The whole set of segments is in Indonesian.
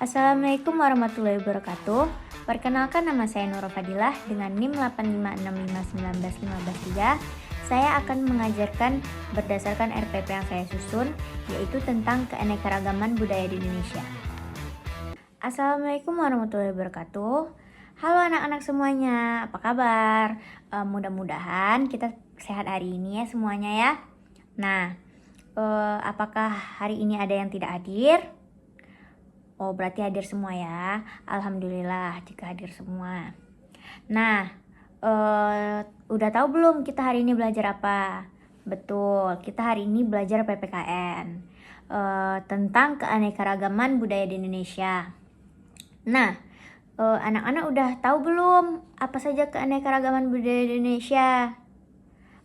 Assalamualaikum warahmatullahi wabarakatuh. Perkenalkan, nama saya Nurul Fadilah dengan NIM 856591153. Saya akan mengajarkan berdasarkan RPP yang saya susun, yaitu tentang keanekaragaman budaya di Indonesia. Assalamualaikum warahmatullahi wabarakatuh. Halo anak-anak semuanya, apa kabar? Mudah-mudahan kita sehat hari ini ya semuanya ya. Nah, apakah hari ini ada yang tidak hadir? Oh, berarti hadir semua ya. Alhamdulillah jika hadir semua. Nah, udah tahu belum kita hari ini belajar apa? Betul, kita hari ini belajar PPKN tentang keanekaragaman budaya di Indonesia. Nah, anak-anak udah tahu belum apa saja keanekaragaman budaya di Indonesia?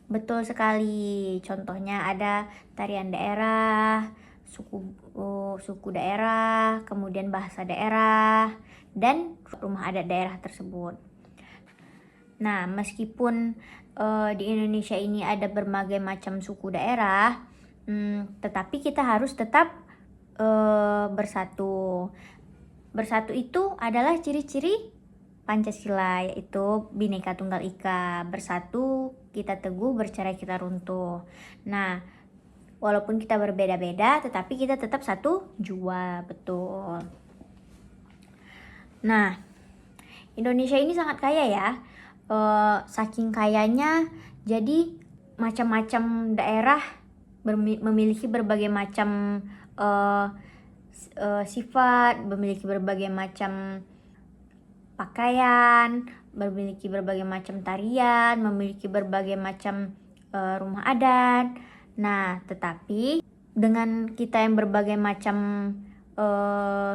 Betul sekali. Contohnya ada tarian daerah, suku daerah, kemudian bahasa daerah, dan rumah adat daerah tersebut. Nah, meskipun di Indonesia ini ada berbagai macam suku daerah, tetapi kita harus tetap bersatu. Bersatu itu adalah ciri-ciri Pancasila, yaitu Bhinneka Tunggal Ika. Bersatu kita teguh, bercerai kita runtuh. Nah, walaupun kita berbeda-beda, tetapi kita tetap satu jua, betul. Nah, Indonesia ini sangat kaya ya. Saking kayanya, jadi macam-macam daerah memiliki berbagai macam sifat, memiliki berbagai macam pakaian, memiliki berbagai macam tarian, memiliki berbagai macam rumah adat. Nah, tetapi dengan kita yang berbagai macam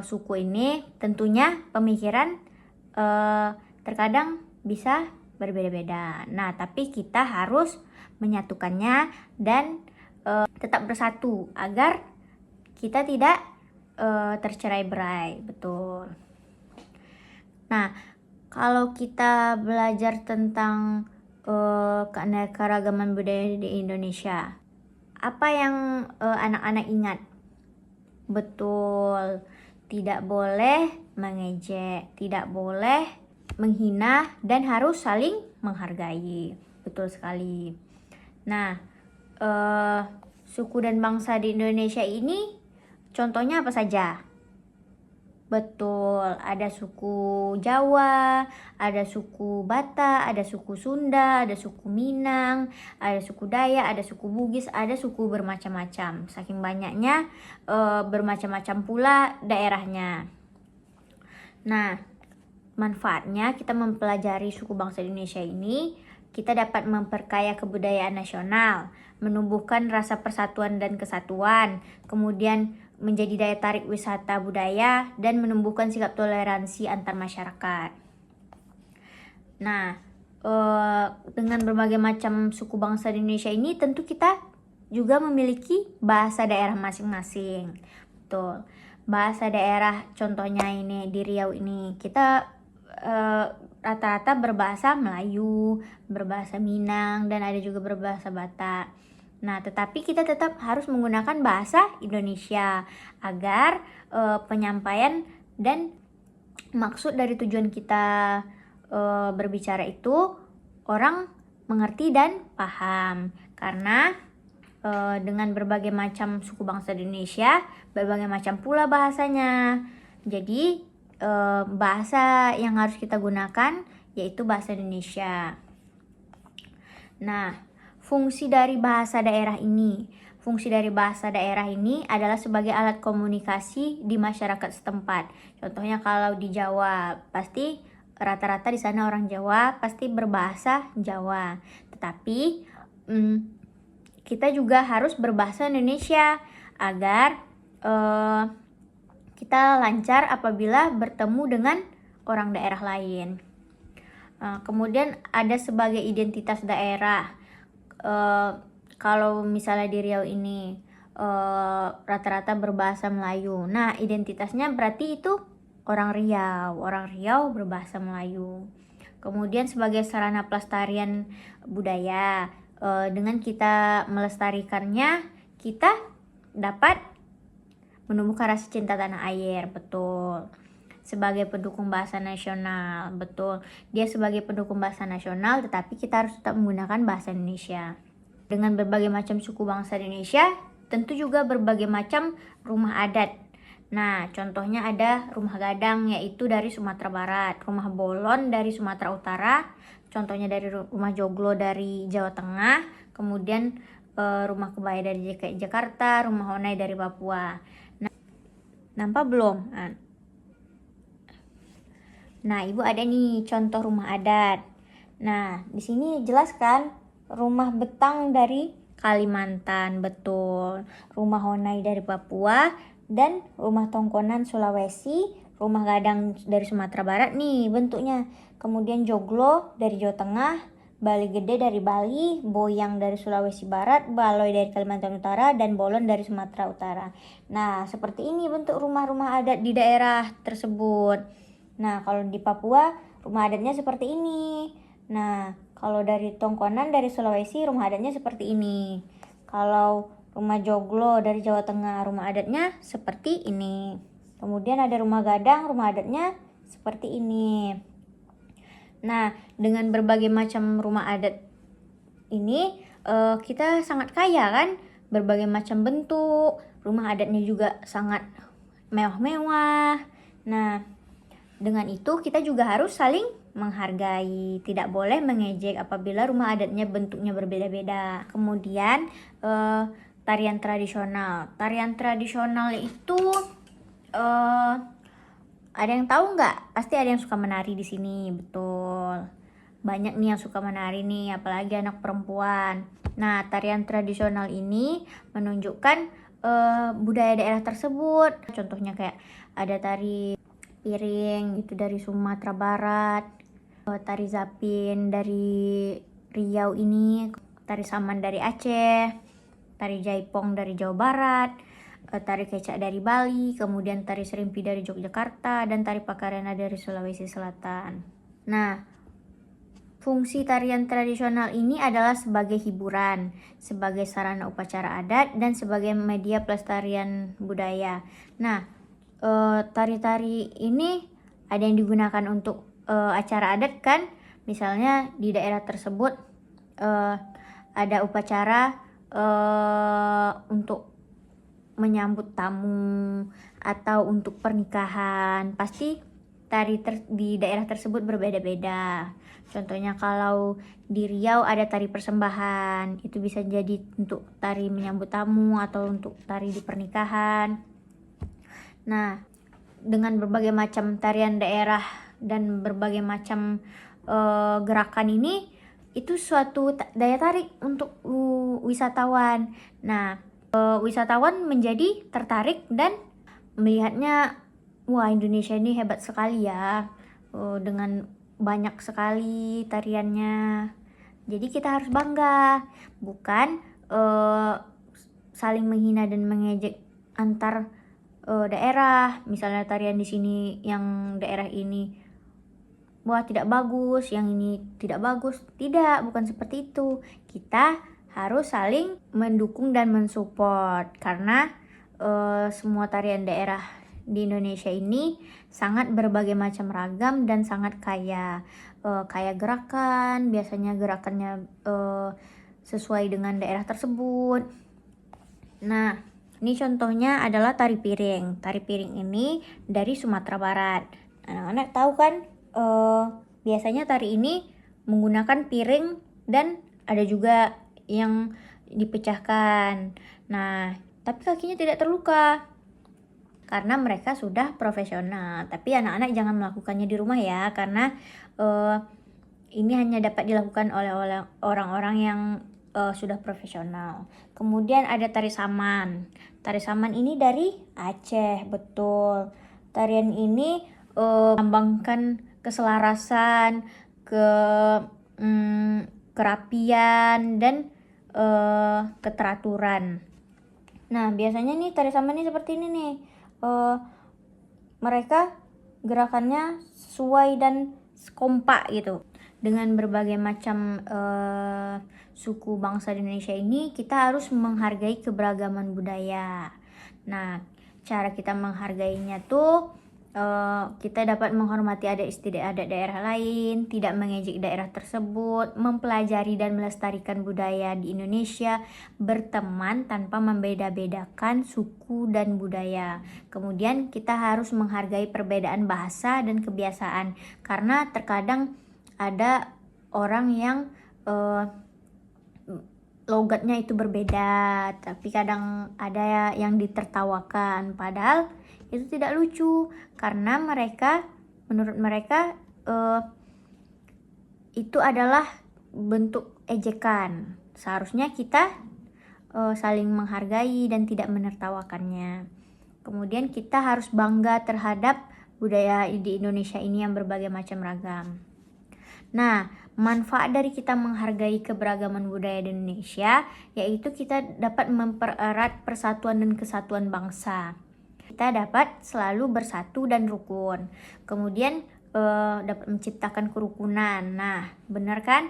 suku ini, tentunya pemikiran terkadang bisa berbeda-beda. Nah, tapi kita harus menyatukannya dan tetap bersatu agar kita tidak tercerai-berai, betul. Nah, kalau kita belajar tentang keanekaragaman budaya di Indonesia, apa yang anak-anak ingat? Betul, tidak boleh mengejek, tidak boleh menghina, dan harus saling menghargai. Betul sekali. Nah, suku dan bangsa di Indonesia ini contohnya apa saja? Betul, ada suku Jawa, ada suku Batak, ada suku Sunda, ada suku Minang, ada suku Dayak, ada suku Bugis, ada suku bermacam-macam. Saking banyaknya, bermacam-macam pula daerahnya. Nah, manfaatnya kita mempelajari suku bangsa Indonesia ini, kita dapat memperkaya kebudayaan nasional, menumbuhkan rasa persatuan dan kesatuan, kemudian menjadi daya tarik wisata budaya, dan menumbuhkan sikap toleransi antar masyarakat. Nah, dengan berbagai macam suku bangsa di Indonesia ini, tentu kita juga memiliki bahasa daerah masing-masing. Betul. Bahasa daerah contohnya ini di Riau ini, kita rata-rata berbahasa Melayu, berbahasa Minang, dan ada juga berbahasa Batak. Nah, tetapi kita tetap harus menggunakan bahasa Indonesia agar penyampaian dan maksud dari tujuan kita berbicara itu orang mengerti dan paham. Karena dengan berbagai macam suku bangsa di Indonesia, berbagai macam pula bahasanya. Jadi bahasa yang harus kita gunakan yaitu bahasa Indonesia. Nah, fungsi dari bahasa daerah ini adalah sebagai alat komunikasi di masyarakat setempat. Contohnya kalau di Jawa, pasti rata-rata di sana orang Jawa pasti berbahasa Jawa. Tetapi kita juga harus berbahasa Indonesia agar kita lancar apabila bertemu dengan orang daerah lain. Kemudian ada sebagai identitas daerah. Kalau misalnya di Riau ini rata-rata berbahasa Melayu. Nah, identitasnya berarti itu orang Riau berbahasa Melayu. Kemudian sebagai sarana pelestarian budaya, dengan kita melestarikannya, kita dapat menumbuhkan rasa cinta tanah air, betul. Sebagai pendukung bahasa nasional, betul. Dia sebagai pendukung bahasa nasional, tetapi kita harus tetap menggunakan bahasa Indonesia. Dengan berbagai macam suku bangsa di Indonesia, tentu juga berbagai macam rumah adat. Nah, contohnya ada rumah gadang, yaitu dari Sumatera Barat, rumah bolon dari Sumatera Utara, contohnya dari rumah joglo dari Jawa Tengah, kemudian rumah kebaya dari Jakarta, rumah honai dari Papua. Nah, nampak belum? Nah, Ibu ada nih contoh rumah adat. Nah, di sini jelas kan rumah betang dari Kalimantan, betul. Rumah honai dari Papua dan rumah tongkonan Sulawesi, rumah gadang dari Sumatera Barat nih bentuknya. Kemudian joglo dari Jawa Tengah, Bali Gede dari Bali, boyang dari Sulawesi Barat, baloi dari Kalimantan Utara, dan bolon dari Sumatera Utara. Nah, seperti ini bentuk rumah-rumah adat di daerah tersebut. Nah, kalau di Papua, rumah adatnya seperti ini. Nah, kalau dari tongkonan dari Sulawesi, rumah adatnya seperti ini. Kalau rumah joglo dari Jawa Tengah, rumah adatnya seperti ini. Kemudian ada rumah gadang, rumah adatnya seperti ini. Nah, dengan berbagai macam rumah adat ini, kita sangat kaya kan? Berbagai macam bentuk, rumah adatnya juga sangat mewah-mewah. Nah, dengan itu kita juga harus saling menghargai, tidak boleh mengejek apabila rumah adatnya bentuknya berbeda-beda. Kemudian tarian tradisional. Tarian tradisional itu ada yang tahu nggak? Pasti ada yang suka menari di sini, betul. Banyak nih yang suka menari nih, apalagi anak perempuan. Nah, tarian tradisional ini menunjukkan budaya daerah tersebut. Contohnya kayak ada tari piring gitu dari Sumatera Barat, tari zapin dari Riau ini, tari saman dari Aceh, tari jaipong dari Jawa Barat, tari kecak dari Bali, kemudian tari serimpi dari Yogyakarta, dan tari pakarena dari Sulawesi Selatan. Nah, fungsi tarian tradisional ini adalah sebagai hiburan, sebagai sarana upacara adat, dan sebagai media pelestarian budaya. Nah, tari-tari ini ada yang digunakan untuk acara adat kan, misalnya di daerah tersebut ada upacara untuk menyambut tamu atau untuk pernikahan, pasti tari di daerah tersebut berbeda-beda. Contohnya kalau di Riau ada tari persembahan, itu bisa jadi untuk tari menyambut tamu atau untuk tari di pernikahan. Nah, dengan berbagai macam tarian daerah dan berbagai macam gerakan ini, itu suatu daya tarik untuk wisatawan. Nah, wisatawan menjadi tertarik dan melihatnya, wah Indonesia ini hebat sekali ya, dengan banyak sekali tariannya. Jadi kita harus bangga, bukan saling menghina dan mengejek antar daerah. Misalnya tarian di sini yang daerah ini wah tidak bagus, yang ini tidak bagus. Tidak, bukan seperti itu. Kita harus saling mendukung dan mensupport, karena semua tarian daerah di Indonesia ini sangat berbagai macam ragam dan sangat kaya. Kaya gerakan, biasanya gerakannya sesuai dengan daerah tersebut. Nah, ini contohnya adalah tari piring. Tari piring ini dari Sumatera Barat. Anak-anak tahu kan, biasanya tari ini menggunakan piring dan ada juga yang dipecahkan. Nah, tapi kakinya tidak terluka karena mereka sudah profesional. Tapi anak-anak jangan melakukannya di rumah ya, karena ini hanya dapat dilakukan oleh orang-orang yang sudah profesional. Kemudian ada tari saman. Tari saman ini dari Aceh, betul. Tarian ini melambangkan keselarasan, kerapian, dan keteraturan. Nah, biasanya nih tari saman ini seperti ini nih. Mereka gerakannya sesuai dan kompak gitu. Dengan berbagai macam suku bangsa di Indonesia ini, kita harus menghargai keberagaman budaya. Nah, Cara kita menghargainya tuh kita dapat menghormati adat istiadat daerah lain, tidak mengejek daerah tersebut, mempelajari dan melestarikan budaya di Indonesia, berteman tanpa membeda-bedakan suku dan budaya. Kemudian kita harus menghargai perbedaan bahasa dan kebiasaan, karena terkadang ada orang yang logatnya itu berbeda, tapi kadang ada yang ditertawakan, padahal itu tidak lucu, karena menurut mereka itu adalah bentuk ejekan. Seharusnya kita saling menghargai dan tidak menertawakannya. Kemudian kita harus bangga terhadap budaya di Indonesia ini yang berbagai macam ragam. Nah, manfaat dari kita menghargai keberagaman budaya di Indonesia yaitu kita dapat mempererat persatuan dan kesatuan bangsa. Kita dapat selalu bersatu dan rukun. Kemudian dapat menciptakan kerukunan. Nah, benar kan?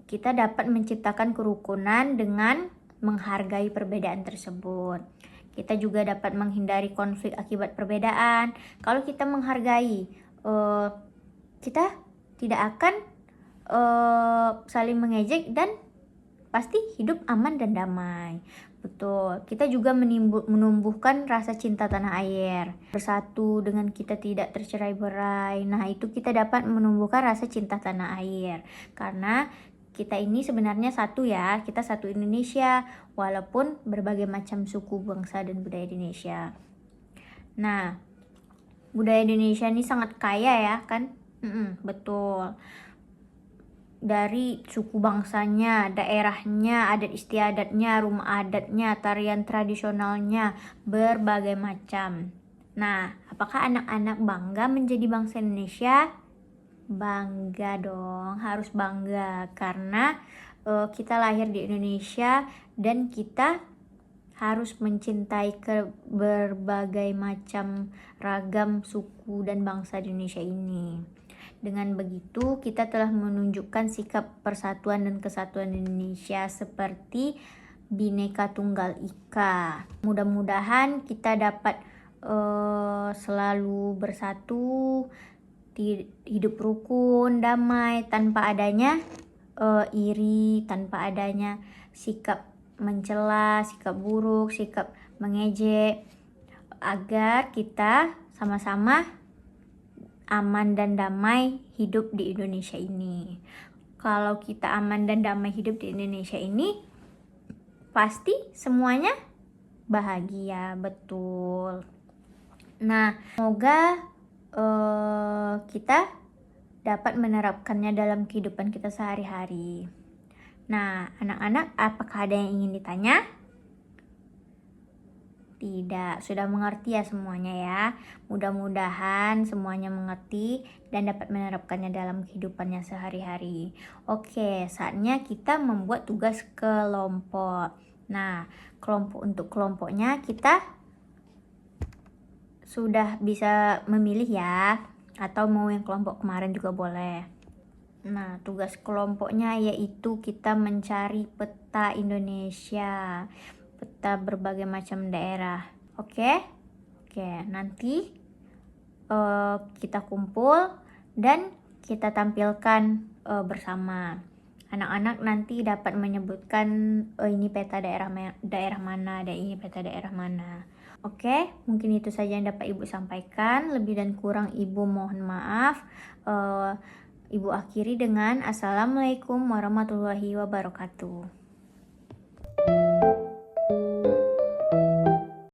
Kita dapat menciptakan kerukunan dengan menghargai perbedaan tersebut. Kita juga dapat menghindari konflik akibat perbedaan. Kalau kita menghargai, kita tidak akan saling mengejek dan pasti hidup aman dan damai. Betul, kita juga menumbuhkan rasa cinta tanah air. Bersatu dengan kita tidak tercerai-berai. Nah, itu kita dapat menumbuhkan rasa cinta tanah air. Karena kita ini sebenarnya satu ya, kita satu Indonesia, walaupun berbagai macam suku, bangsa, dan budaya Indonesia. Nah, budaya Indonesia ini sangat kaya ya kan? Betul. Dari suku bangsanya, daerahnya, adat istiadatnya, rumah adatnya, tarian tradisionalnya, berbagai macam. Nah, apakah anak-anak bangga menjadi bangsa Indonesia? Bangga dong, harus bangga karena kita lahir di Indonesia dan kita harus mencintai berbagai macam ragam suku dan bangsa di Indonesia ini. Dengan begitu, kita telah menunjukkan sikap persatuan dan kesatuan Indonesia seperti Bhinneka Tunggal Ika. Mudah-mudahan kita dapat selalu bersatu, hidup rukun, damai, tanpa adanya iri, tanpa adanya sikap mencela, sikap buruk, sikap mengejek, agar kita sama-sama aman dan damai hidup di Indonesia ini. Kalau kita aman dan damai hidup di Indonesia ini, pasti semuanya bahagia, betul. Nah, semoga kita dapat menerapkannya dalam kehidupan kita sehari-hari. Nah, anak-anak, apakah ada yang ingin ditanya? Tidak, sudah mengerti ya semuanya ya. Mudah-mudahan semuanya mengerti dan dapat menerapkannya dalam kehidupannya sehari-hari. Oke, saatnya kita membuat tugas kelompok. Nah, untuk kelompoknya kita sudah bisa memilih ya, atau mau yang kelompok kemarin juga boleh. Nah, tugas kelompoknya yaitu kita mencari peta Indonesia, peta berbagai macam daerah. Oke, nanti kita kumpul dan kita tampilkan bersama. Anak-anak nanti dapat menyebutkan ini peta daerah mana dan ini peta daerah mana. Oke, mungkin itu saja yang dapat Ibu sampaikan. Lebih dan kurang Ibu mohon maaf. Ibu akhiri dengan Assalamualaikum warahmatullahi wabarakatuh.